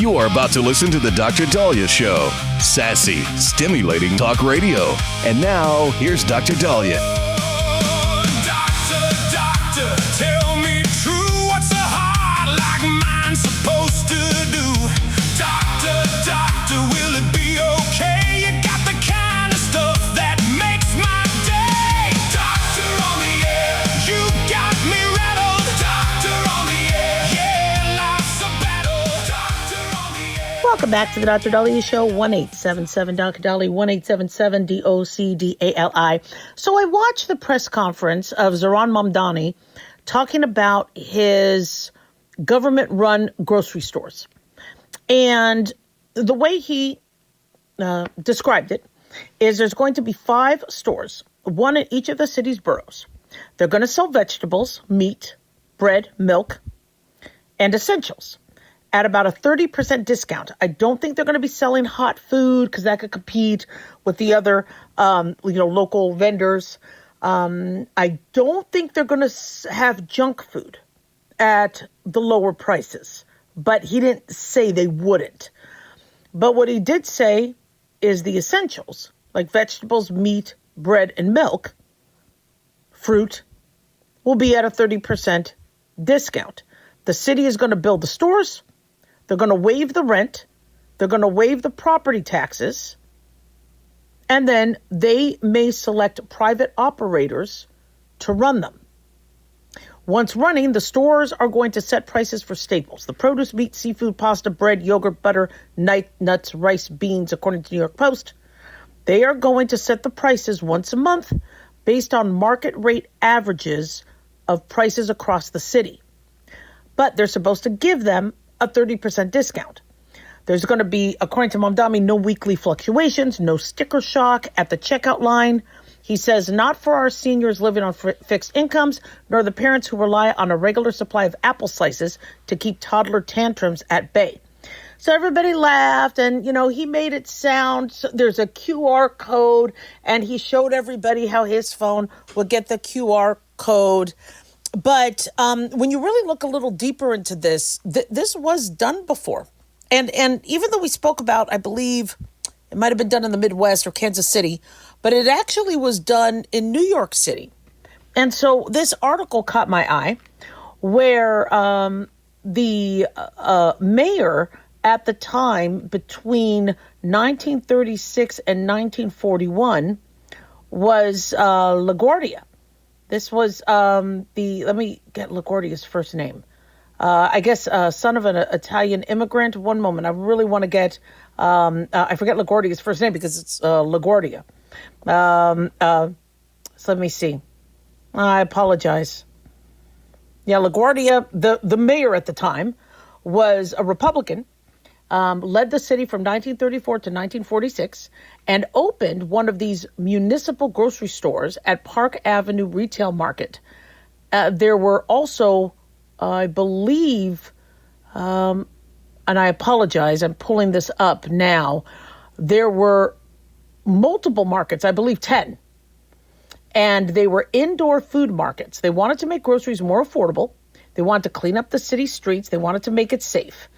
You are about to listen to the Dr. Dahlia Show. Sassy, stimulating talk radio. And now, here's Dr. Dahlia. Doctor, tell me true. What's a heart like mine supposed to do? Doctor, will it be okay? You got the kind of stuff that makes my day. Doctor on the air, you got me rattled. Doctor on the air, yeah, life's a battle. Doctor on the air. Welcome back to the Dr. Dahlia Show, 1-877 Dr. Dahlia, 1-877 DOCDALI. So I watched the press conference of Zohran Mamdani talking about his government-run grocery stores. And the way he described it is there's going to be 5 stores, one in each of the city's boroughs. They're going to sell vegetables, meat, bread, milk, and essentials at about a 30% discount. I don't think they're going to be selling hot food because that could compete with the other, local vendors. I don't think they're going to have junk food at the lower prices, but he didn't say they wouldn't. But what he did say is the essentials, like vegetables, meat, bread, and milk, fruit, will be at a 30% discount. The city is going to build the stores. They're going to waive the rent. They're going to waive the property taxes. And then they may select private operators to run them. Once running, the stores are going to set prices for staples: the produce, meat, seafood, pasta, bread, yogurt, butter, nuts, rice, beans, according to New York Post. They are going to set the prices once a month based on market rate averages of prices across the city. But they're supposed to give them a 30% discount. There's going to be, according to Mamdani, no weekly fluctuations, no sticker shock at the checkout line. He says, not for our seniors living on fixed incomes, nor the parents who rely on a regular supply of apple slices to keep toddler tantrums at bay. So everybody laughed, and, he made it sound, so there's a QR code, and he showed everybody how his phone would get the QR code. But when you really look a little deeper into this, this was done before. And even though we spoke about, I believe, it might have been done in the Midwest or Kansas City, but it actually was done in New York City. And so this article caught my eye where the mayor at the time between 1936 and 1941 was LaGuardia. This was let me get LaGuardia's first name. I guess son of an Italian immigrant. One moment. I really want to get, I forget LaGuardia's first name because it's LaGuardia. So let me see. I apologize. Yeah, LaGuardia, the mayor at the time, was a Republican, led the city from 1934 to 1946, and opened one of these municipal grocery stores at Park Avenue Retail Market. There were also, I believe, and I apologize, I'm pulling this up now. There were multiple markets, I believe 10. And they were indoor food markets. They wanted to make groceries more affordable. They wanted to clean up the city streets. They wanted to make it safe.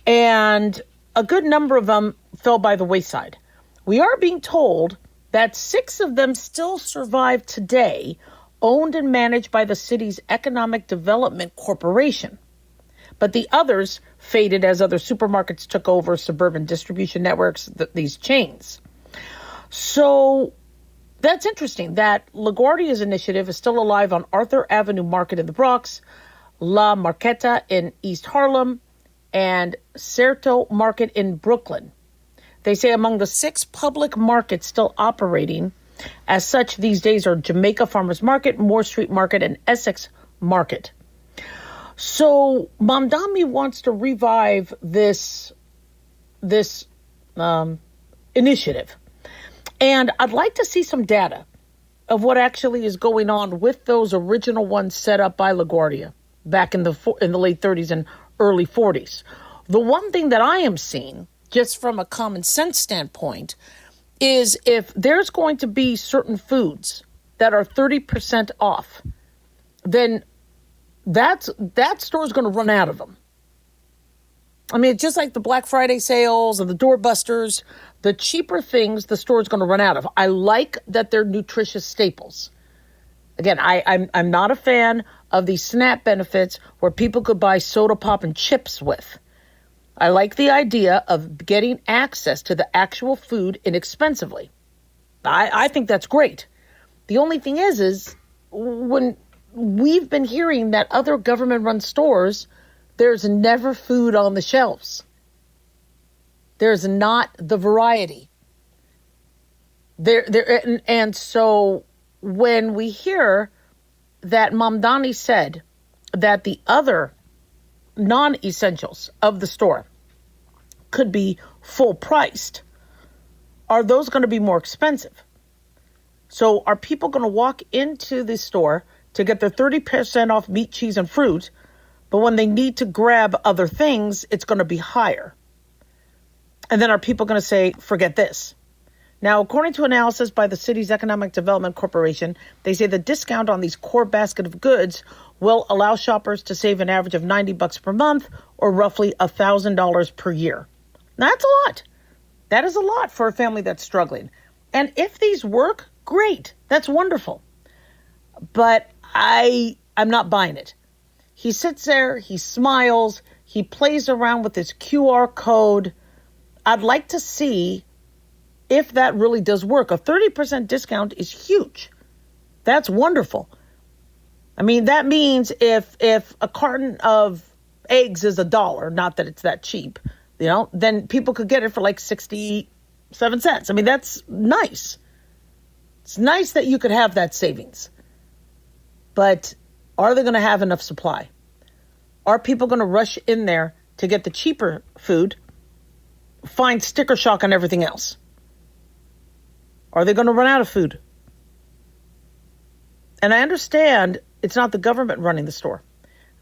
And a good number of them fell by the wayside. We are being told that 6 of them still survive today, owned and managed by the city's Economic Development Corporation. But the others faded as other supermarkets took over suburban distribution networks, these chains. So that's interesting that LaGuardia's initiative is still alive on Arthur Avenue Market in the Bronx, La Marqueta in East Harlem, and Certo Market in Brooklyn. They say among the 6 public markets still operating as such these days are Jamaica Farmers Market, Moore Street Market, and Essex Market. So Mamdani wants to revive this initiative. And I'd like to see some data of what actually is going on with those original ones set up by LaGuardia back in the late 30s and early 40s. The one thing that I am seeing, just from a common sense standpoint, is if there's going to be certain foods that are 30% off, then that store is going to run out of them. I mean, it's just like the Black Friday sales and the doorbusters, the cheaper things the store's going to run out of. I like that they're nutritious staples. Again, I'm not a fan of these SNAP benefits where people could buy soda pop and chips with. I like the idea of getting access to the actual food inexpensively. I think that's great. The only thing is when we've been hearing that other government-run stores, there's never food on the shelves. There's not the variety. And so when we hear that Mamdani said that the other non-essentials of the store could be full priced, are those going to be more expensive? So are people going to walk into the store to get their 30% off meat, cheese, and fruit, but when they need to grab other things, it's going to be higher? And then are people going to say, forget this? Now, according to analysis by the city's Economic Development Corporation, they say the discount on these core basket of goods will allow shoppers to save an average of $90 per month or roughly $1,000 per year. That's a lot. That is a lot for a family that's struggling. And if these work, great. That's wonderful. But I'm not buying it. He sits there, he smiles, he plays around with his QR code. I'd like to see if that really does work. A 30% discount is huge. That's wonderful. I mean, that means if a carton of eggs is $1, not that it's that cheap, then people could get it for like 67 cents. I mean, that's nice. It's nice that you could have that savings. But are they going to have enough supply? Are people going to rush in there to get the cheaper food, find sticker shock on everything else? Are they going to run out of food? And I understand it's not the government running the store.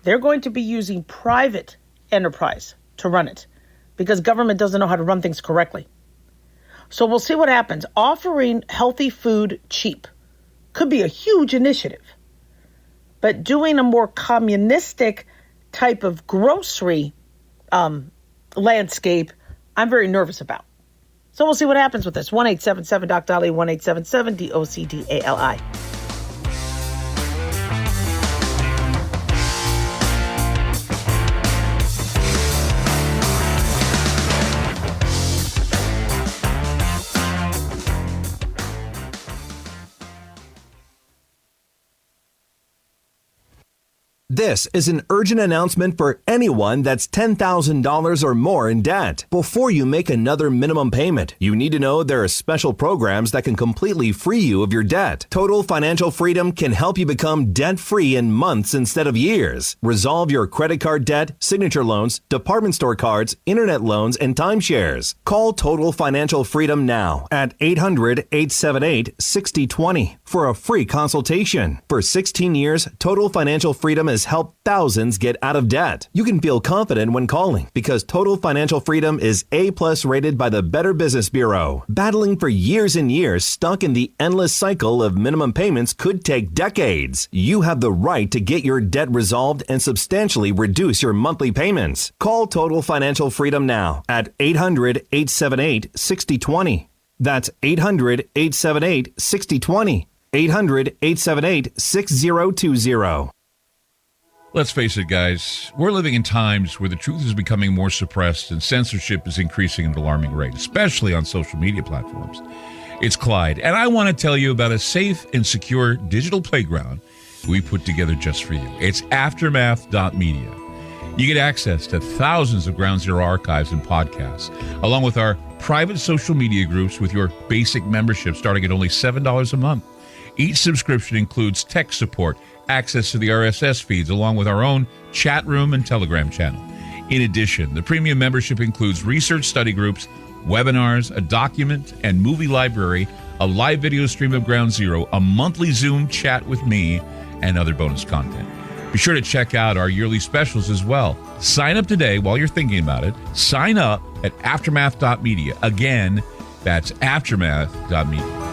They're going to be using private enterprise to run it because government doesn't know how to run things correctly. So we'll see what happens. Offering healthy food cheap could be a huge initiative. But doing a more communistic type of grocery landscape, I'm very nervous about. So we'll see what happens with this. 1-877-DOC-DALI, 1-877-DOC-DALI. This is an urgent announcement for anyone that's $10,000 or more in debt. Before you make another minimum payment, you need to know there are special programs that can completely free you of your debt. Total Financial Freedom can help you become debt-free in months instead of years. Resolve your credit card debt, signature loans, department store cards, internet loans, and timeshares. Call Total Financial Freedom now at 800-878-6020 for a free consultation. For 16 years, Total Financial Freedom has helped thousands get out of debt. You can feel confident when calling because Total Financial Freedom is A+ rated by the Better Business Bureau. Battling for years and years stuck in the endless cycle of minimum payments could take decades. You have the right to get your debt resolved and substantially reduce your monthly payments. Call Total Financial Freedom now at 800-878-6020. That's 800-878-6020. 800-878-6020. Let's face it, guys, we're living in times where the truth is becoming more suppressed and censorship is increasing at an alarming rate, especially on social media platforms. It's Clyde, and I want to tell you about a safe and secure digital playground we put together just for you. It's Aftermath.media. You get access to thousands of Ground Zero archives and podcasts, along with our private social media groups with your basic membership starting at only $7 a month. Each subscription includes tech support, access to the RSS feeds, along with our own chat room and Telegram channel. In addition, the premium membership includes research study groups, webinars, a document and movie library, a live video stream of Ground Zero, a monthly Zoom chat with me, and other bonus content. Be sure to check out our yearly specials as well. Sign up today while you're thinking about it. Sign up at Aftermath.media. Again, that's Aftermath.media.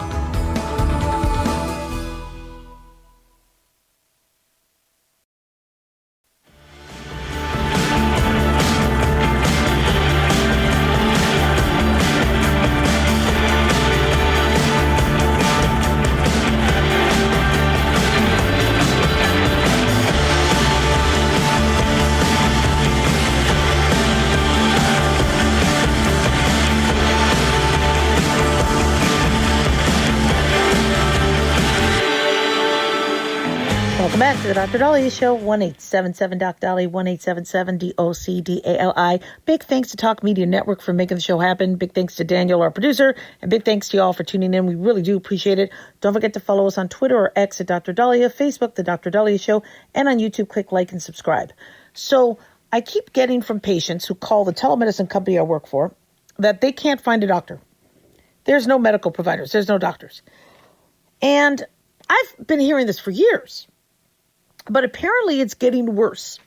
to the Dr. Dahlia Show, 1-877-DOC-DALI, 1-877-DOC-DALI. Big thanks to Talk Media Network for making the show happen. Big thanks to Daniel, our producer, and big thanks to y'all for tuning in. We really do appreciate it. Don't forget to follow us on Twitter or X at Dr. Dahlia, Facebook, The Dr. Dahlia Show, and on YouTube, click like and subscribe. So I keep getting from patients who call the telemedicine company I work for that they can't find a doctor. There's no medical providers. There's no doctors. And I've been hearing this for years, but apparently it's getting worse.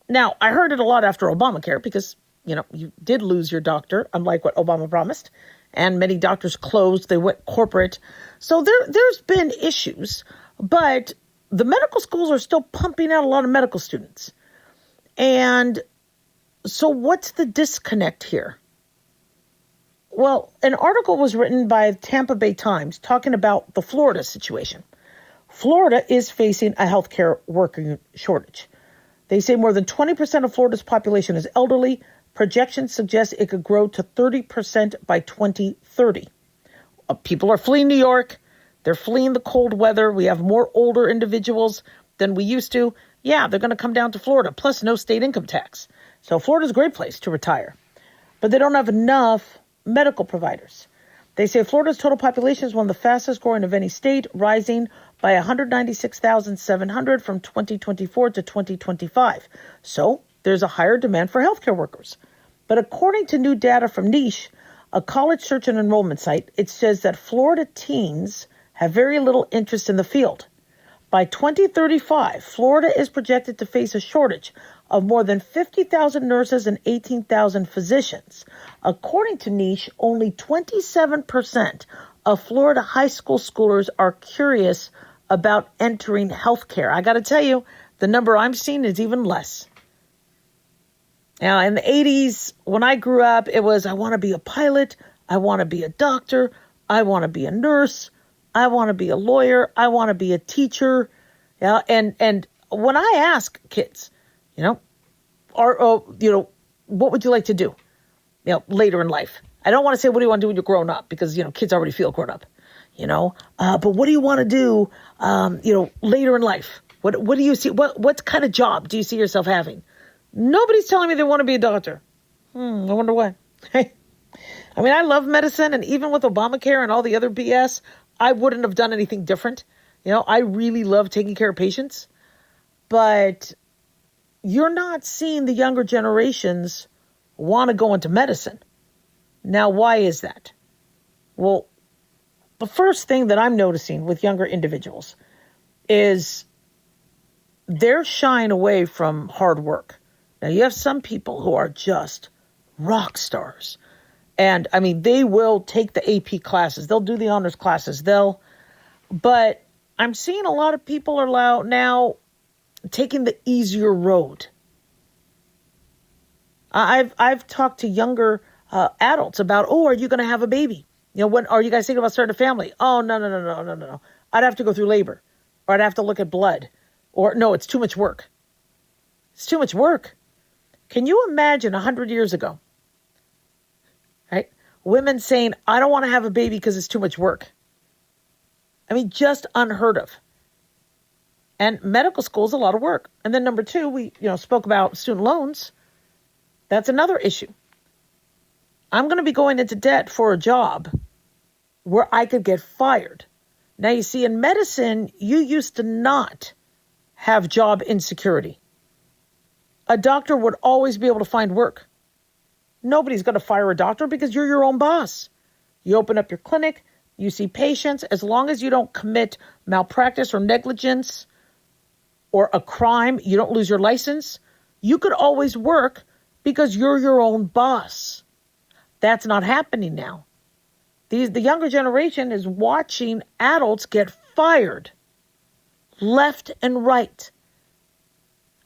Now, I heard it a lot after Obamacare because, you did lose your doctor, unlike what Obama promised, and many doctors closed. They went corporate. So there's been issues, but the medical schools are still pumping out a lot of medical students. And so what's the disconnect here? Well, an article was written by Tampa Bay Times talking about the Florida situation. Florida is facing a healthcare worker shortage. They say more than 20% of Florida's population is elderly. Projections suggest it could grow to 30% by 2030. People are fleeing New York. They're fleeing the cold weather. We have more older individuals than we used to. Yeah, they're going to come down to Florida, plus no state income tax. So Florida's a great place to retire. But they don't have enough medical providers. They say Florida's total population is one of the fastest growing of any state, rising by 196,700 from 2024 to 2025. So there's a higher demand for healthcare workers. But according to new data from Niche, a college search and enrollment site, it says that Florida teens have very little interest in the field. By 2035, Florida is projected to face a shortage of more than 50,000 nurses and 18,000 physicians. According to Niche, only 27% of Florida high school schoolers are curious about entering healthcare. I got to tell you, the number I'm seeing is even less. Now, in the 80s, when I grew up, it was, I want to be a pilot, I want to be a doctor, I want to be a nurse, I want to be a lawyer, I want to be a teacher. Yeah, and when I ask kids, what would you like to do, later in life? I don't want to say, what do you want to do when you're grown up? Because, kids already feel grown up, but what do you want to do, later in life? What do you see? What kind of job do you see yourself having? Nobody's telling me they want to be a doctor. I wonder why. I mean, I love medicine, and even with Obamacare and all the other BS, I wouldn't have done anything different. I really love taking care of patients, but you're not seeing the younger generations want to go into medicine. Now, why is that? Well, the first thing that I'm noticing with younger individuals is they're shying away from hard work. Now, you have some people who are just rock stars. And, I mean, they will take the AP classes. They'll do the honors classes. But I'm seeing a lot of people are now taking the easier road. I've talked to younger adults about, are you going to have a baby? When are you guys thinking about starting a family? Oh, no. I'd have to go through labor, or I'd have to look at blood, or no, it's too much work. It's too much work. Can you imagine 100 years ago, right? Women saying, I don't want to have a baby because it's too much work. I mean, just unheard of. And medical school is a lot of work. And then number two, we spoke about student loans. That's another issue. I'm going to be going into debt for a job where I could get fired. Now, you see, in medicine, you used to not have job insecurity. A doctor would always be able to find work. Nobody's going to fire a doctor because you're your own boss. You open up your clinic, you see patients. As long as you don't commit malpractice or negligence or a crime, you don't lose your license, you could always work because you're your own boss. That's not happening now. The younger generation is watching adults get fired left and right.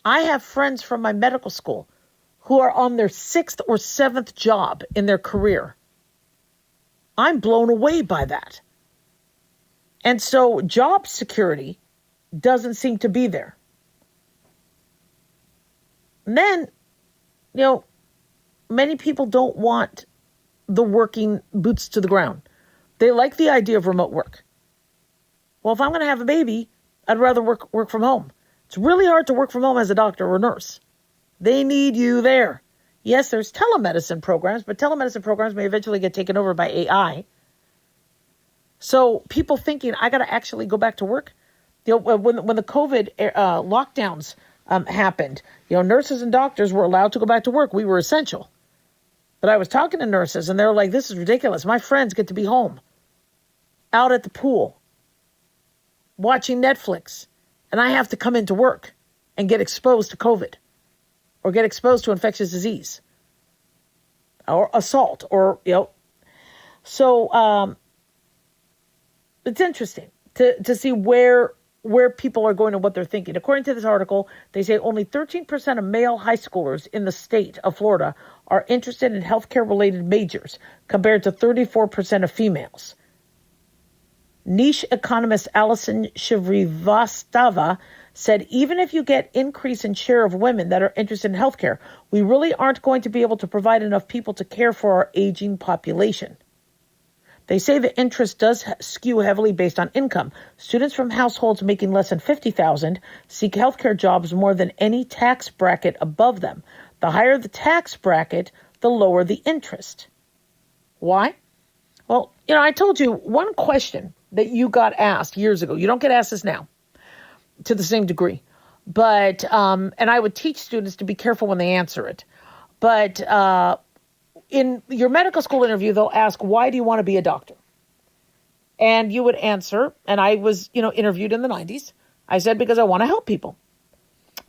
I have friends from my medical school who are on their 6th or 7th job in their career. I'm blown away by that. And so job security doesn't seem to be there. And then, many people don't want the working boots to the ground. They like the idea of remote work. Well, if I'm going to have a baby, I'd rather work from home. It's It's really hard to work from home as a doctor or nurse. They need you there. Yes, there's telemedicine programs, but telemedicine programs may eventually get taken over by AI. So people thinking, I got to actually go back to work. When the COVID lockdowns happened, nurses and doctors were allowed to go back to work. We were essential. But I was talking to nurses, and they were like, this is ridiculous. My friends get to be home, out at the pool, watching Netflix, and I have to come into work and get exposed to COVID or get exposed to infectious disease or assault So it's interesting to see where people are going and what they're thinking. According to this article, they say only 13% of male high schoolers in the state of Florida are interested in healthcare-related majors, compared to 34% of females. Niche economist Alison Shrivastava said, even if you get increase in share of women that are interested in healthcare, we really aren't going to be able to provide enough people to care for our aging population. They say the interest does skew heavily based on income. Students from households making less than $50,000 seek healthcare jobs more than any tax bracket above them. The higher the tax bracket, the lower the interest. Why? Well, I told you one question that you got asked years ago. You don't get asked this now to the same degree. But, and I would teach students to be careful when they answer it. But, in your medical school interview, they'll ask, why do you want to be a doctor? And you would answer, and I was, interviewed in the 90s. I said, because I want to help people.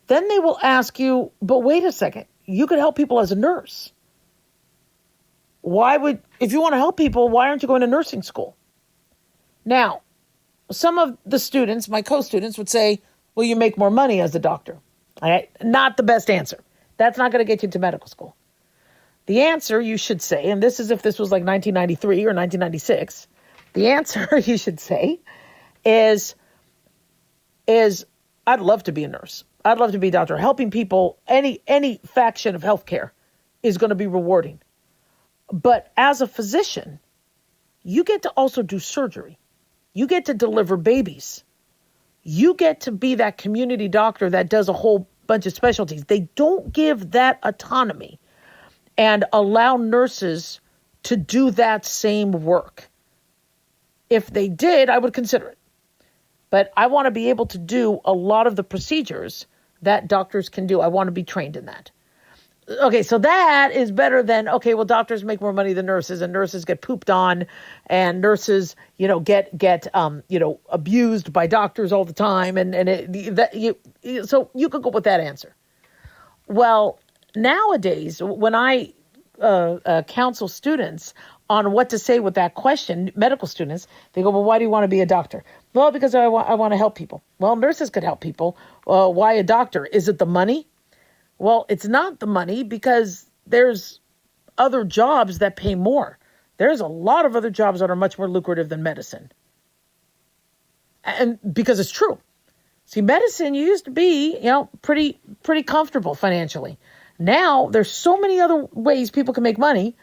Then they will ask you, but wait a second, you could help people as a nurse. If you want to help people, why aren't you going to nursing school? Now, some of the students, my co-students, would say, well, you make more money as a doctor. All right? Not the best answer. That's not going to get you into medical school. The answer you should say, and this is if this was like 1993 or 1996, the answer you should say is I'd love to be a nurse. I'd love to be a doctor. Helping people, any faction of healthcare is going to be rewarding. But as a physician, you get to also do surgery. You get to deliver babies. You get to be that community doctor that does a whole bunch of specialties. They don't give that autonomy and allow nurses to do that same work. If they did, I would consider it. But I want to be able to do a lot of the procedures that doctors can do. I want to be trained in that. Okay, so that is better than, doctors make more money than nurses, and nurses get pooped on, and nurses, get abused by doctors all the time, so you could go with that answer. Well, nowadays, when I counsel students on what to say with that question, medical students, they go, well, why do you want to be a doctor? Well, because I want to help people. Well, nurses could help people. Why a doctor? Is it the money? Well, it's not the money, because there's other jobs that pay more. There's a lot of other jobs that are much more lucrative than medicine. And because it's true. See, medicine, you used to be, pretty comfortable financially. Now, there's so many other ways people can make money,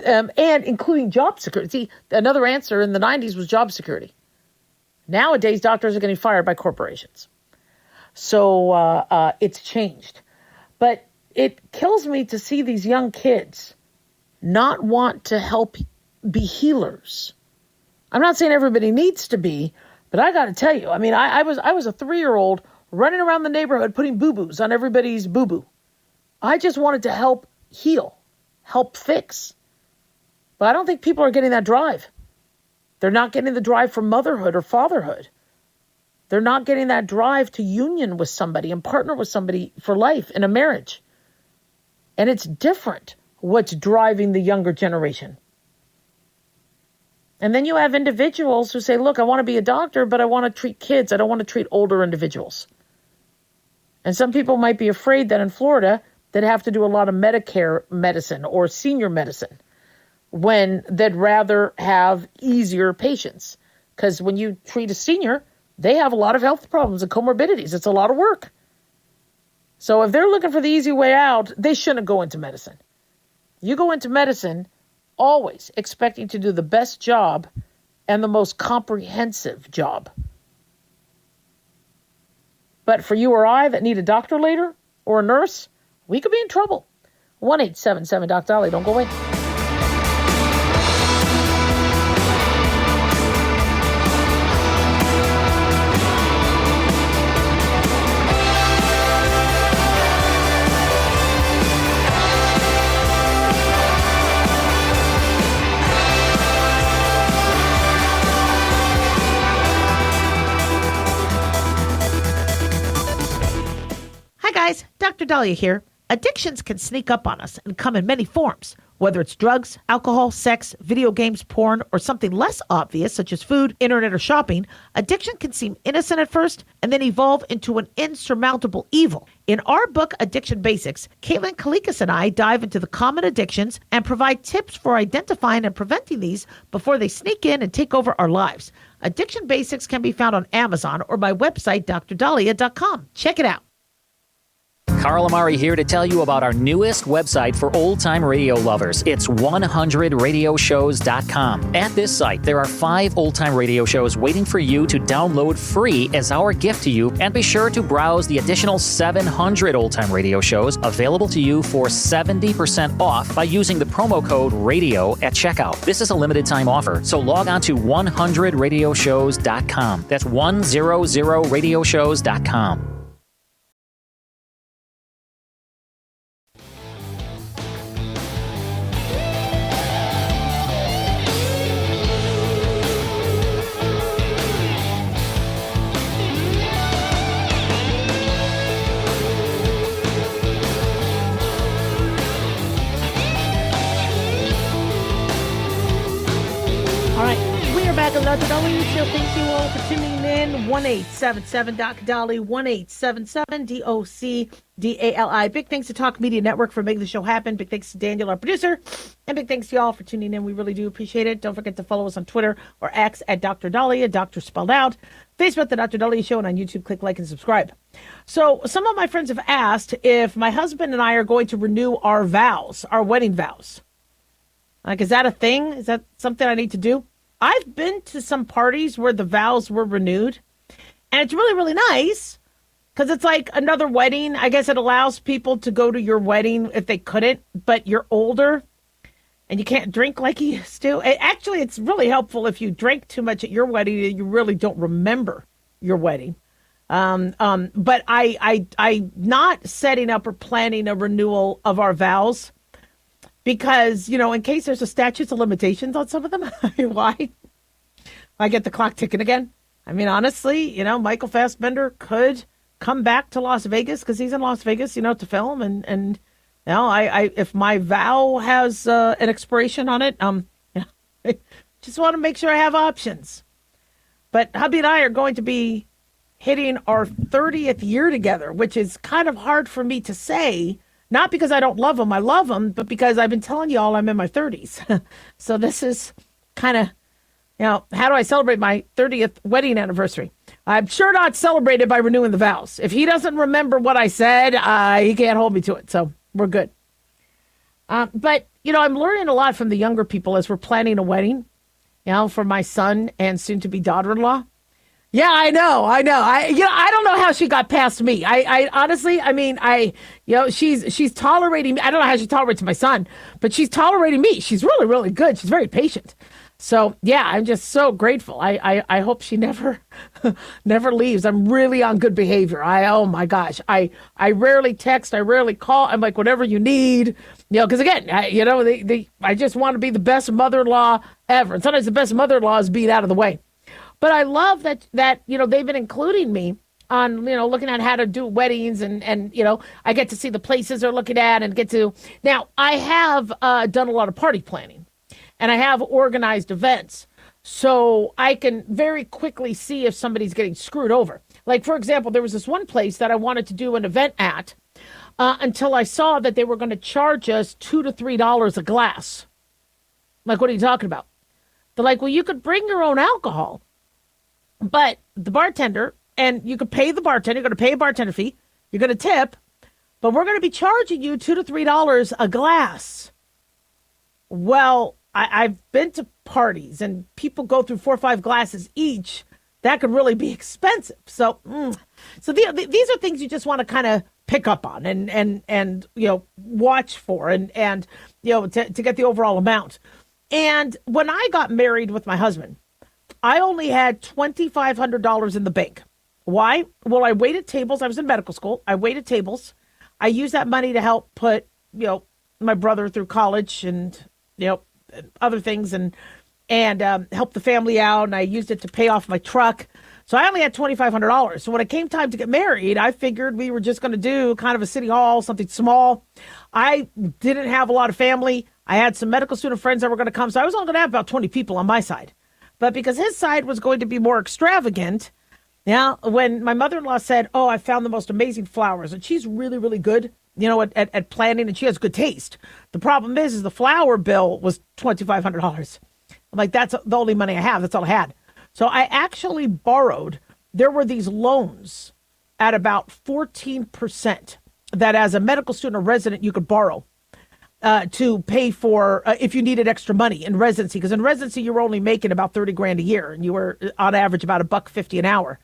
and including job security. See, another answer in the 90s was job security. Nowadays, doctors are getting fired by corporations. So it's changed. But it kills me to see these young kids not want to help be healers. I'm not saying everybody needs to be, but I got to tell you, I was a 3-year-old running around the neighborhood putting boo-boos on everybody's boo-boo. I just wanted to help heal, help fix. But I don't think people are getting that drive. They're not getting the drive for motherhood or fatherhood. They're not getting that drive to union with somebody and partner with somebody for life in a marriage. And it's different what's driving the younger generation. And then you have individuals who say, look, I want to be a doctor, but I want to treat kids. I don't want to treat older individuals. And some people might be afraid that in Florida, they'd have to do a lot of Medicare medicine or senior medicine when they'd rather have easier patients. Because when you treat a senior, they have a lot of health problems and comorbidities. It's a lot of work. So if they're looking for the easy way out, they shouldn't go into medicine. You go into medicine always expecting to do the best job and the most comprehensive job. But for you or I that need a doctor later or a nurse, we could be in trouble. 1-877-Doc-Dolly. Don't go away. Hi guys, Dr. Dahlia here. Addictions can sneak up on us and come in many forms, whether it's drugs, alcohol, sex, video games, porn, or something less obvious such as food, internet, or shopping. Addiction can seem innocent at first and then evolve into an insurmountable evil. In our book, Addiction Basics, Caitlin Kalikas and I dive into the common addictions and provide tips for identifying and preventing these before they sneak in and take over our lives. Addiction Basics can be found on Amazon or my website, drdahlia.com. Check it out. Carl Amari here to tell you about our newest website for old-time radio lovers. It's 100radioshows.com. At this site, there are 5 old-time radio shows waiting for you to download free as our gift to you, and be sure to browse the additional 700 old-time radio shows available to you for 70% off by using the promo code RADIO at checkout. This is a limited-time offer, so log on to 100radioshows.com. That's 100radioshows.com. Dr. Dolly Show. Thank you all for tuning in. 1-877-Doc-Dolly, 1-877-DOC-DALI. Big thanks to Talk Media Network for making the show happen. Big thanks to Daniel, our producer. And big thanks to y'all for tuning in. We really do appreciate it. Don't forget to follow us on Twitter or X at Dr. Dolly, a doctor spelled out. Facebook, The Dr. Dolly Show, and on YouTube, click like and subscribe. So some of my friends have asked if my husband and I are going to renew our vows, our wedding vows. Like, is that a thing? Is that something I need to do? I've been to some parties where the vows were renewed, and it's really, really nice because it's like another wedding. I guess it allows people to go to your wedding if they couldn't, but you're older and you can't drink like you used to. Actually, it's really helpful if you drink too much at your wedding and you really don't remember your wedding. But I'm not setting up or planning a renewal of our vows. Because, you know, in case there's a statute of limitations on some of them, why? I get the clock ticking again. I mean, honestly, you know, Michael Fassbender could come back to Las Vegas because he's in Las Vegas, you know, to film. And you know, I if my vow has an expiration on it, you know, I just want to make sure I have options. But hubby and I are going to be hitting our 30th year together, which is kind of hard for me to say. Not because I don't love him, I love him, but because I've been telling you all I'm in my 30s. So this is kind of, you know, how do I celebrate my 30th wedding anniversary? I'm sure not celebrated by renewing the vows. If he doesn't remember what I said, he can't hold me to it. So we're good. But, you know, I'm learning a lot from the younger people as we're planning a wedding, you know, for my son and soon-to-be daughter-in-law. Yeah, I know. I don't know how she got past me. I honestly, I mean, you know, she's tolerating me. I don't know how she tolerates my son, but she's tolerating me. She's really, really good. She's very patient. So yeah, I'm just so grateful. I hope she never, never leaves. I'm really on good behavior. Oh my gosh. I rarely text. I rarely call. I'm like, whatever you need, you know, because again, I just want to be the best mother-in-law ever. And sometimes the best mother-in-law is being out of the way. But I love that, you know, they've been including me on, you know, looking at how to do weddings and, you know, I get to see the places they're looking at and get to. Now, I have done a lot of party planning and I have organized events. So I can very quickly see if somebody's getting screwed over. Like, for example, there was this one place that I wanted to do an event at until I saw that they were going to charge us $2 to $3 a glass. Like, what are you talking about? They're like, well, you could bring your own alcohol. But the bartender, and you could pay the bartender, you're going to pay a bartender fee, you're going to tip, but we're going to be charging you $2 to $3 a glass. Well, I've been to parties and people go through 4 or 5 glasses each that could really be expensive. So, these are things you just want to kind of pick up on and watch for and to get the overall amount. And when I got married with my husband, I only had $2,500 in the bank. Why? Well, I waited tables. I was in medical school. I waited tables. I used that money to help put, my brother through college and, other things and help the family out. And I used it to pay off my truck. So I only had $2,500. So when it came time to get married, I figured we were just going to do kind of a city hall, something small. I didn't have a lot of family. I had some medical student friends that were going to come. So I was only going to have about 20 people on my side. But because his side was going to be more extravagant, when my mother-in-law said, oh, I found the most amazing flowers, and she's really, really good, at planning, and she has good taste. The problem is the flower bill was $2,500. I'm like, that's the only money I have. That's all I had. So I actually borrowed. There were these loans at about 14% that as a medical student or resident, you could borrow to pay for if you needed extra money in residency. Because in residency, you were only making about $30,000 a year, and you were on average about $1.50 an hour.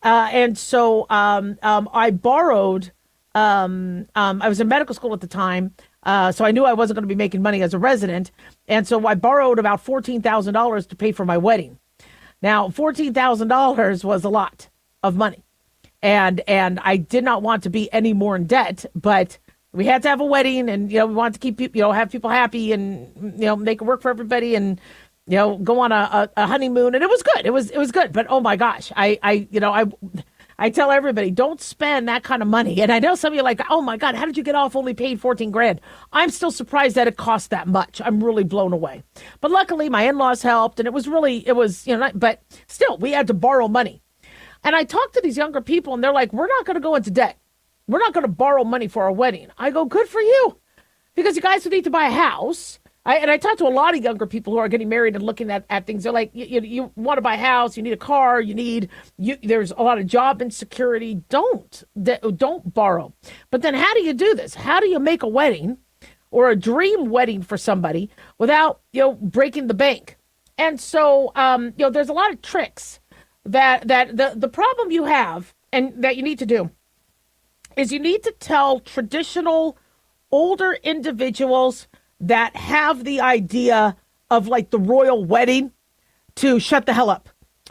And so I borrowed. I was in medical school at the time, so I knew I wasn't going to be making money as a resident. And so I borrowed about $14,000 to pay for my wedding. Now, $14,000 was a lot of money, and I did not want to be any more in debt. But we had to have a wedding, and we wanted to keep have people happy, and make it work for everybody, and go on a honeymoon, and it was good. It was good. But oh my gosh, I tell everybody, don't spend that kind of money. And I know some of you are like, oh my God, how did you get off only paying $14,000? I'm still surprised that it cost that much. I'm really blown away. But luckily my in-laws helped, and it was but still we had to borrow money. And I talked to these younger people, and they're like, we're not going to go into debt. We're not going to borrow money for our wedding. I go, good for you, because you guys would need to buy a house. I talked to a lot of younger people who are getting married and looking at things. They're like, you want to buy a house, you need a car, there's a lot of job insecurity. Don't borrow. But then how do you do this? How do you make a wedding or a dream wedding for somebody without, breaking the bank? And so, there's a lot of tricks that the problem you have and that you need to do is you need to tell traditional older individuals that have the idea of like the royal wedding to shut the hell up.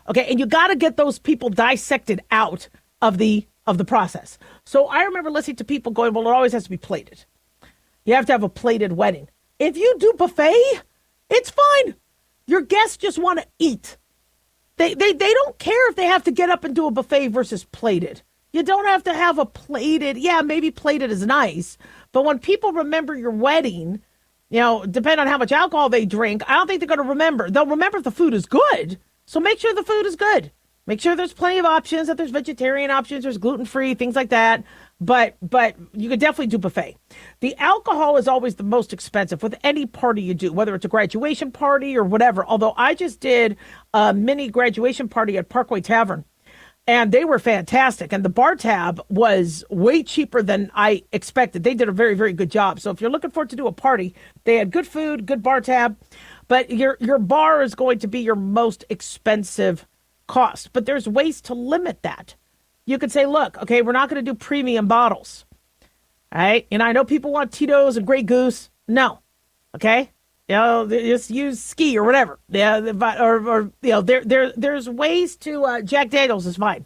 Okay. And you got to get those people dissected out of the process. So I remember listening to people going, well, it always has to be plated. You have to have a plated wedding. If you do buffet, it's fine. Your guests just want to eat. They don't care if they have to get up and do a buffet versus plated. You don't have to have a plated. Yeah, maybe plated is nice. But when people remember your wedding, depending on how much alcohol they drink, I don't think they're going to remember. They'll remember if the food is good. So make sure the food is good. Make sure there's plenty of options, that there's vegetarian options, there's gluten-free, things like that. But you could definitely do buffet. The alcohol is always the most expensive with any party you do, whether it's a graduation party or whatever. Although I just did a mini graduation party at Parkway Tavern, and they were fantastic. And the bar tab was way cheaper than I expected. They did a very, very good job. So if you're looking forward to do a party, they had good food, good bar tab. But your bar is going to be your most expensive cost. But there's ways to limit that. You could say, look, okay, we're not going to do premium bottles. All right? And I know people want Tito's and Grey Goose. No. Okay? Just use ski or whatever. Yeah, there's ways to Jack Daniels is fine.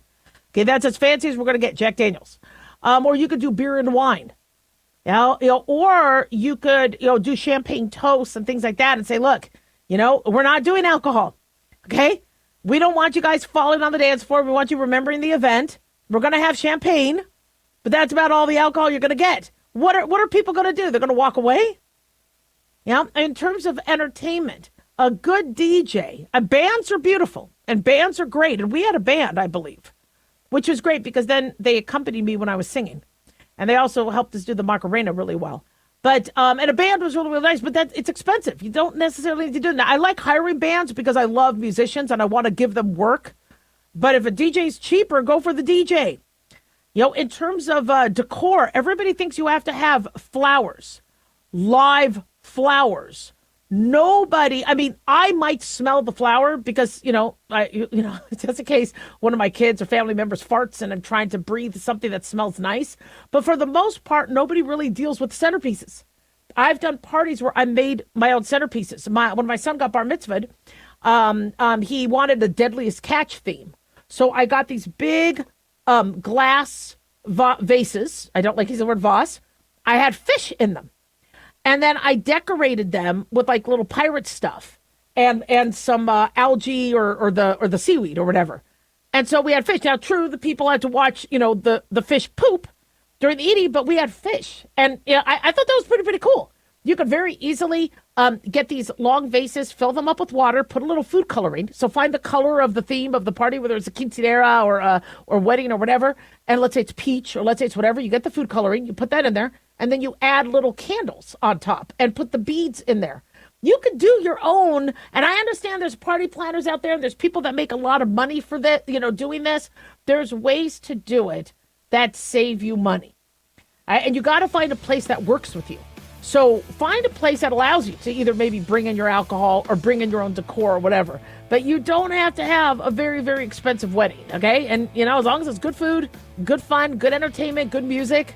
Okay, that's as fancy as we're going to get, Jack Daniels. Or you could do beer and wine. Or you could do champagne toasts and things like that and say, look, we're not doing alcohol. Okay, we don't want you guys falling on the dance floor. We want you remembering the event. We're going to have champagne, but that's about all the alcohol you're going to get. What are people going to do? They're going to walk away. Yeah, in terms of entertainment, a good DJ, bands are beautiful and bands are great. And we had a band, I believe, which was great because then they accompanied me when I was singing. And they also helped us do the Macarena really well. But, and a band was really, really nice, but it's expensive. You don't necessarily need to do that. I like hiring bands because I love musicians and I want to give them work. But if a DJ is cheaper, go for the DJ. In terms of decor, everybody thinks you have to have flowers, live flowers, Nobody, I mean, I might smell the flour because, just in case one of my kids or family members farts and I'm trying to breathe something that smells nice. But for the most part, nobody really deals with centerpieces. I've done parties where I made my own centerpieces. When my son got bar mitzvahed, he wanted the Deadliest Catch theme. So I got these big glass vases. I don't like using the word vase. I had fish in them. And then I decorated them with like little pirate stuff and some algae or the seaweed or whatever. And so we had fish. Now, true, the people had to watch, the fish poop during the eating, but we had fish. And I thought that was pretty cool. You could very easily get these long vases, fill them up with water, put a little food coloring. So find the color of the theme of the party, whether it's a quinceañera or wedding or whatever. And let's say it's peach or let's say it's whatever. You get the food coloring, you put that in there, and then you add little candles on top and put the beads in there. You could do your own. And I understand there's party planners out there. And there's people that make a lot of money for that, doing this. There's ways to do it that save you money. And you got to find a place that works with you. So find a place that allows you to either maybe bring in your alcohol or bring in your own decor or whatever. But you don't have to have a very, very expensive wedding, okay? And, as long as it's good food, good fun, good entertainment, good music,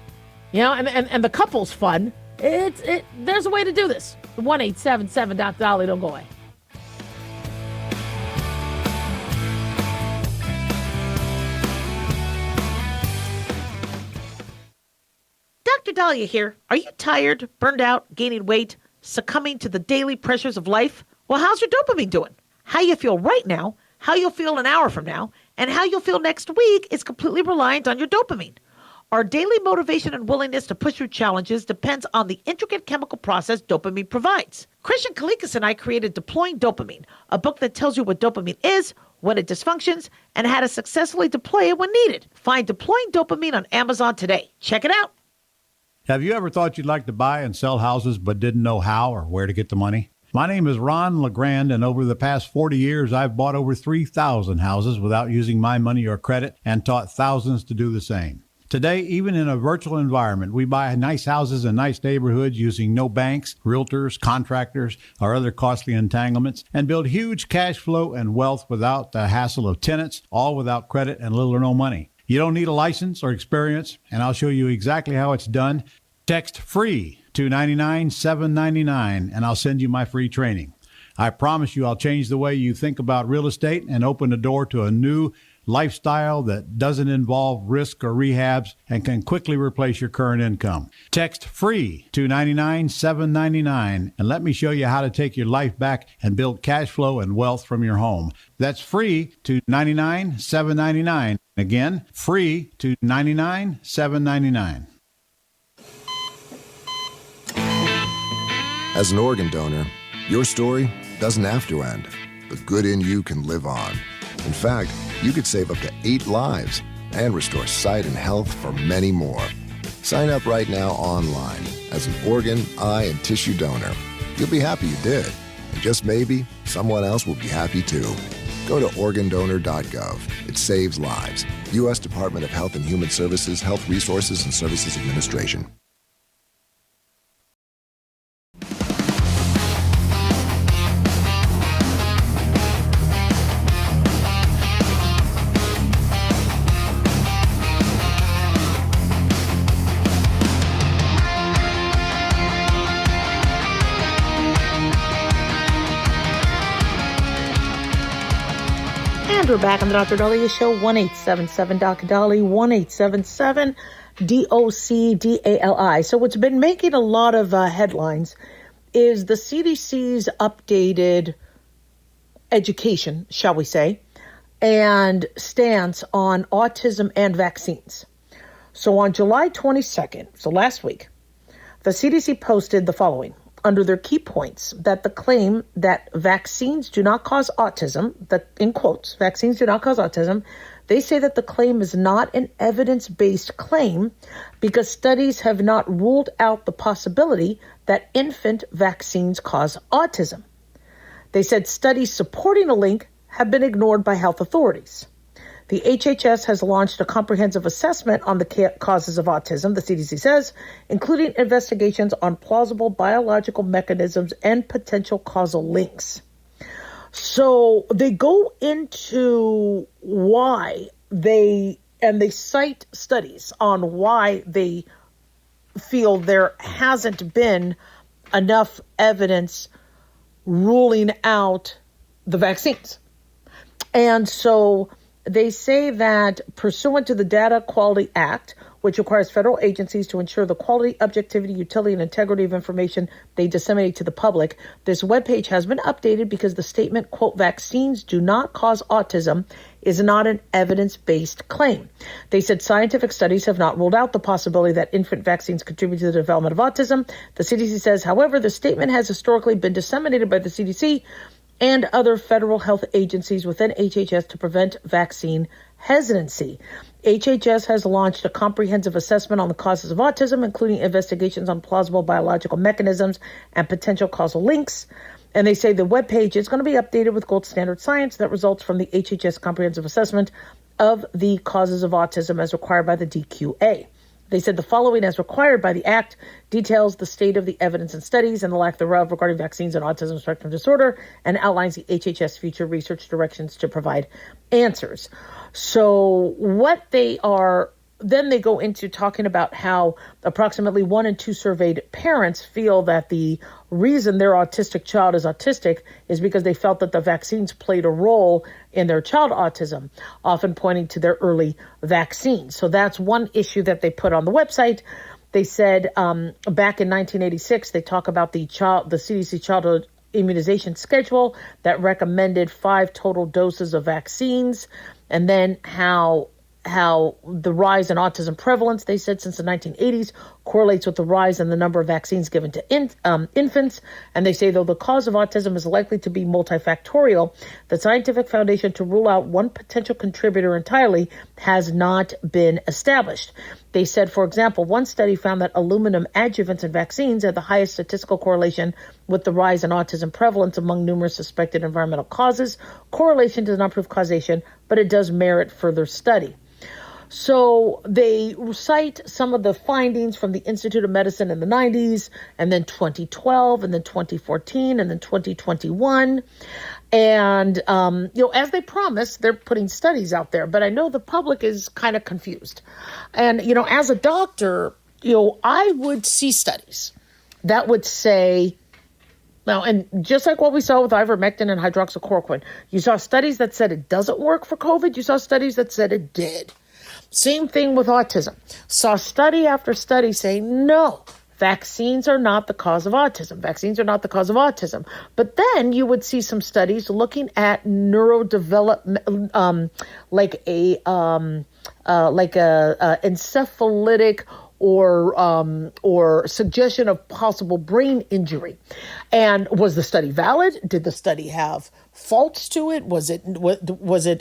and the couple's fun, there's a way to do this. 1-877-DOC-DOLLY, don't go away. Dr. Dahlia here. Are you tired, burned out, gaining weight, succumbing to the daily pressures of life? Well, how's your dopamine doing? How you feel right now, how you'll feel an hour from now, and how you'll feel next week is completely reliant on your dopamine. Our daily motivation and willingness to push through challenges depends on the intricate chemical process dopamine provides. Christian Kalikas and I created Deploying Dopamine, a book that tells you what dopamine is, when it dysfunctions, and how to successfully deploy it when needed. Find Deploying Dopamine on Amazon today. Check it out. Have you ever thought you'd like to buy and sell houses but didn't know how or where to get the money? My name is Ron LeGrand, and over the past 40 years, I've bought over 3,000 houses without using my money or credit and taught thousands to do the same. Today, even in a virtual environment, we buy nice houses in nice neighborhoods using no banks, realtors, contractors, or other costly entanglements, and build huge cash flow and wealth without the hassle of tenants, all without credit and little or no money. You don't need a license or experience, and I'll show you exactly how it's done. Text FREE to 99799, and I'll send you my free training. I promise you I'll change the way you think about real estate and open the door to a new lifestyle that doesn't involve risk or rehabs and can quickly replace your current income. Text FREE to 99799 and let me show you how to take your life back and build cash flow and wealth from your home. That's FREE to 99799. Again, FREE to 99799. As an organ donor, your story doesn't have to end. The good in you can live on. In fact, you could save up to 8 lives and restore sight and health for many more. Sign up right now online as an organ, eye, and tissue donor. You'll be happy you did. And just maybe, someone else will be happy too. Go to organdonor.gov. It saves lives. U.S. Department of Health and Human Services, Health Resources and Services Administration. And we're back on the Dr. Dahlia Show, 1-877-DOC-DOLLY, 1-877-DOC-DALI. So what's been making a lot of headlines is the CDC's updated education, shall we say, and stance on autism and vaccines. So on July 22nd, so last week, the CDC posted the following under their key points: that the claim that vaccines do not cause autism, that in quotes, vaccines do not cause autism, they say that the claim is not an evidence-based claim because studies have not ruled out the possibility that infant vaccines cause autism. They said studies supporting a link have been ignored by health authorities. The HHS has launched a comprehensive assessment on the causes of autism, the CDC says, including investigations on plausible biological mechanisms and potential causal links. So they go into why they cite studies on why they feel there hasn't been enough evidence ruling out the vaccines. And so they say that pursuant to the Data Quality Act, which requires federal agencies to ensure the quality, objectivity, utility, and integrity of information they disseminate to the public, this webpage has been updated because the statement, quote, vaccines do not cause autism is not an evidence-based claim. They said scientific studies have not ruled out the possibility that infant vaccines contribute to the development of autism. The CDC says, however, the statement has historically been disseminated by the CDC and other federal health agencies within HHS to prevent vaccine hesitancy. HHS has launched a comprehensive assessment on the causes of autism, including investigations on plausible biological mechanisms and potential causal links. And they say the webpage is going to be updated with gold standard science that results from the HHS comprehensive assessment of the causes of autism as required by the DQA. They said the following, as required by the Act, details the state of the evidence and studies and the lack thereof regarding vaccines and autism spectrum disorder, and outlines the HHS future research directions to provide answers. So what they are, then they go into talking about how approximately 1 in 2 surveyed parents feel that the reason their autistic child is autistic is because they felt that the vaccines played a role in their child autism, often pointing to their early vaccines. So that's one issue that they put on the website. They said back in 1986, they talk about the CDC childhood immunization schedule that recommended 5 total doses of vaccines, and then how the rise in autism prevalence, they said, since the 1980s correlates with the rise in the number of vaccines given to infants. And they say, though the cause of autism is likely to be multifactorial, the scientific foundation to rule out one potential contributor entirely has not been established. They said, for example, one study found that aluminum adjuvants in vaccines had the highest statistical correlation with the rise in autism prevalence among numerous suspected environmental causes. Correlation does not prove causation, but it does merit further study. So they cite some of the findings from the Institute of Medicine in the 90s, and then 2012, and then 2014, and then 2021. And, as they promised, they're putting studies out there. But I know the public is kind of confused. And, as a doctor, I would see studies that would say, now, and just like what we saw with ivermectin and hydroxychloroquine, you saw studies that said it doesn't work for COVID. You saw studies that said it did. Same thing with autism. Saw study after study saying, no, vaccines are not the cause of autism. Vaccines are not the cause of autism. But then you would see some studies looking at neurodevelopment, like a encephalitic or suggestion of possible brain injury. And was the study valid? Did the study have faults to it? Was it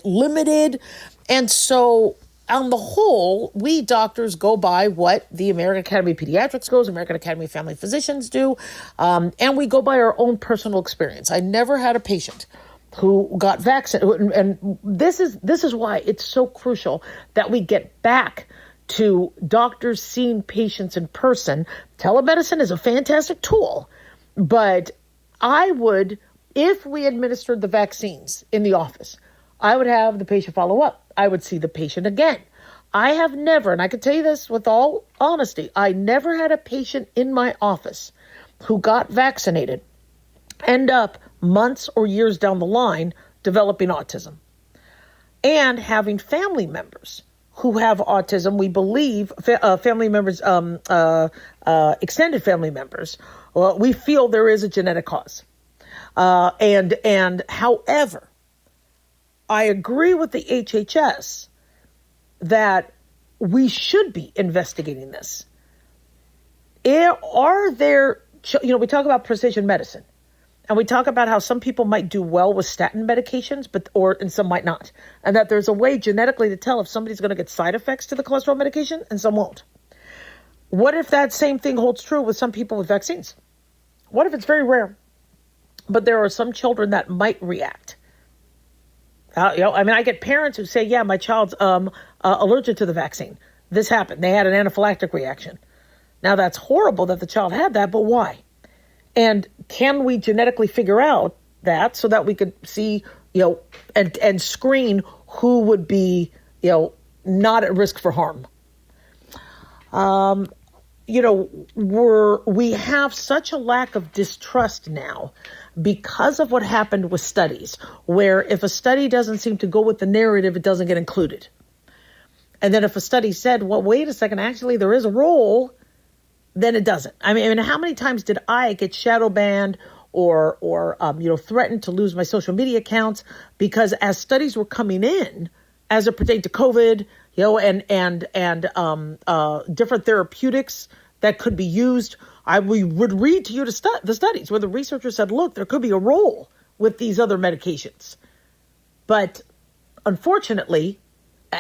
limited? And so, on the whole, we doctors go by what the American Academy of Pediatrics goes, American Academy of Family Physicians do, and we go by our own personal experience. I never had a patient who got vaccinated, and this is why it's so crucial that we get back to doctors seeing patients in person. Telemedicine is a fantastic tool, but I would, if we administered the vaccines in the office, I would have the patient follow up. I would see the patient again. I have never, and I can tell you this with all honesty, I never had a patient in my office who got vaccinated end up months or years down the line developing autism. And having family members who have autism, we believe, family members, extended family members, we feel there is a genetic cause. And however, I agree with the HHS that we should be investigating this. Are there, we talk about precision medicine, and we talk about how some people might do well with statin medications, and some might not. And that there's a way genetically to tell if somebody's going to get side effects to the cholesterol medication and some won't. What if that same thing holds true with some people with vaccines? What if it's very rare, but there are some children that might react? I get parents who say, yeah, my child's allergic to the vaccine. This happened. They had an anaphylactic reaction. Now, that's horrible that the child had that, but why? And can we genetically figure out that so that we could see, and screen who would be, not at risk for harm? We have such a lack of distrust now because of what happened with studies, where if a study doesn't seem to go with the narrative, it doesn't get included. And then if a study said, well, wait a second, actually there is a role, then it doesn't. I mean, how many times did I get shadow banned or threatened to lose my social media accounts because as studies were coming in, as it pertained to COVID, and different therapeutics that could be used, we would read to you the studies where the researchers said, look, there could be a role with these other medications. But unfortunately,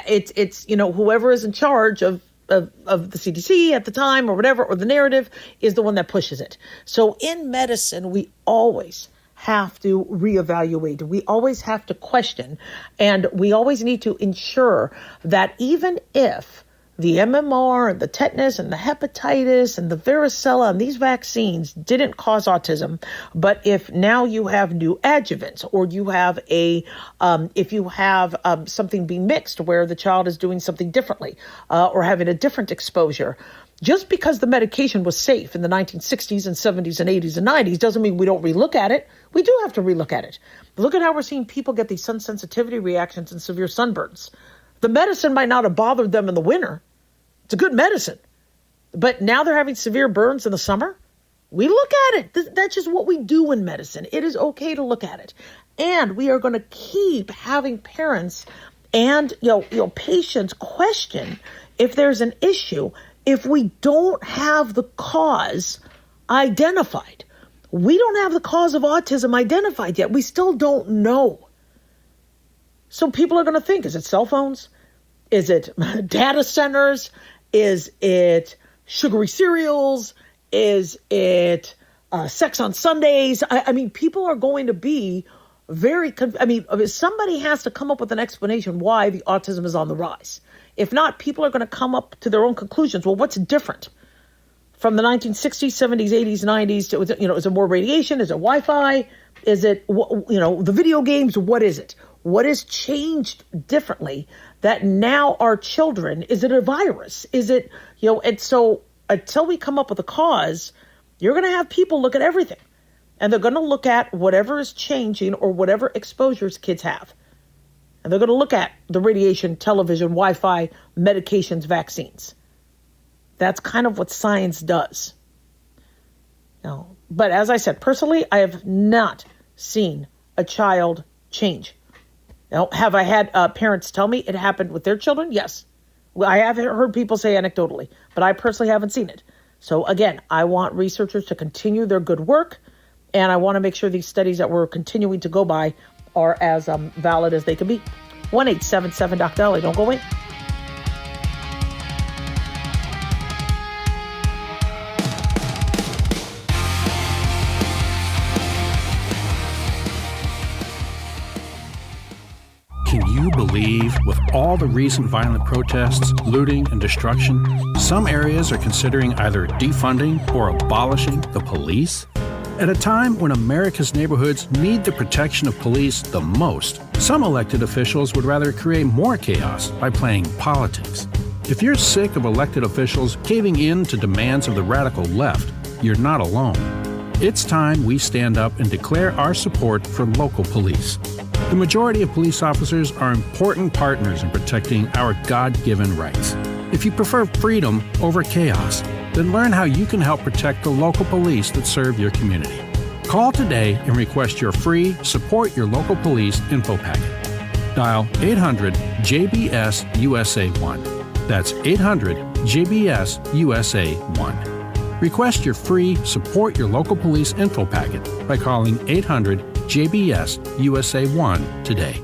it's whoever is in charge of the CDC at the time or whatever, or the narrative is the one that pushes it. So in medicine, we always have to reevaluate. We always have to question, and we always need to ensure that even if the MMR and the tetanus and the hepatitis and the varicella and these vaccines didn't cause autism, but if now you have new adjuvants, or you have if you have something being mixed where the child is doing something differently or having a different exposure, just because the medication was safe in the 1960s and 70s and 80s and 90s doesn't mean we don't relook at it. We do have to relook at it. Look at how we're seeing people get these sun sensitivity reactions and severe sunburns. The medicine might not have bothered them in the winter. It's a good medicine. But now they're having severe burns in the summer. We look at it. That's just what we do in medicine. It is okay to look at it. And we are going to keep having parents and patients question if there's an issue if we don't have the cause identified. We don't have the cause of autism identified yet. We still don't know. So people are going to think, is it cell phones? Is it data centers? Is it sugary cereals? Is it sex on Sundays? I mean, people are going to be somebody has to come up with an explanation why the autism is on the rise. If not, people are going to come up to their own conclusions. Well, what's different from the 1960s, 70s, 80s, 90s? Is it more radiation? Is it Wi-Fi? Is it, the video games? What is it? What has changed differently that now our children, is it a virus? Is it, and so until we come up with a cause, you're going to have people look at everything. And they're going to look at whatever is changing or whatever exposures kids have. And they're going to look at the radiation, television, Wi-Fi, medications, vaccines. That's kind of what science does. But as I said, personally, I have not seen a child change. Have I had parents tell me it happened with their children? Yes. I have heard people say anecdotally, but I personally haven't seen it. So again, I want researchers to continue their good work, and I want to make sure these studies that we're continuing to go by are as valid as they can be. 1-877-DOC-DOLLY. Don't go away. Can you believe, with all the recent violent protests, looting, and destruction, some areas are considering either defunding or abolishing the police? At a time when America's neighborhoods need the protection of police the most, some elected officials would rather create more chaos by playing politics. If you're sick of elected officials caving in to demands of the radical left, you're not alone. It's time we stand up and declare our support for local police. The majority of police officers are important partners in protecting our God-given rights. If you prefer freedom over chaos, then learn how you can help protect the local police that serve your community. Call today and request your free Support Your Local Police info packet. Dial 800-JBS-USA-1. That's 800-JBS-USA-1. Request your free Support Your Local Police info packet by calling 800-JBS-USA-1 today.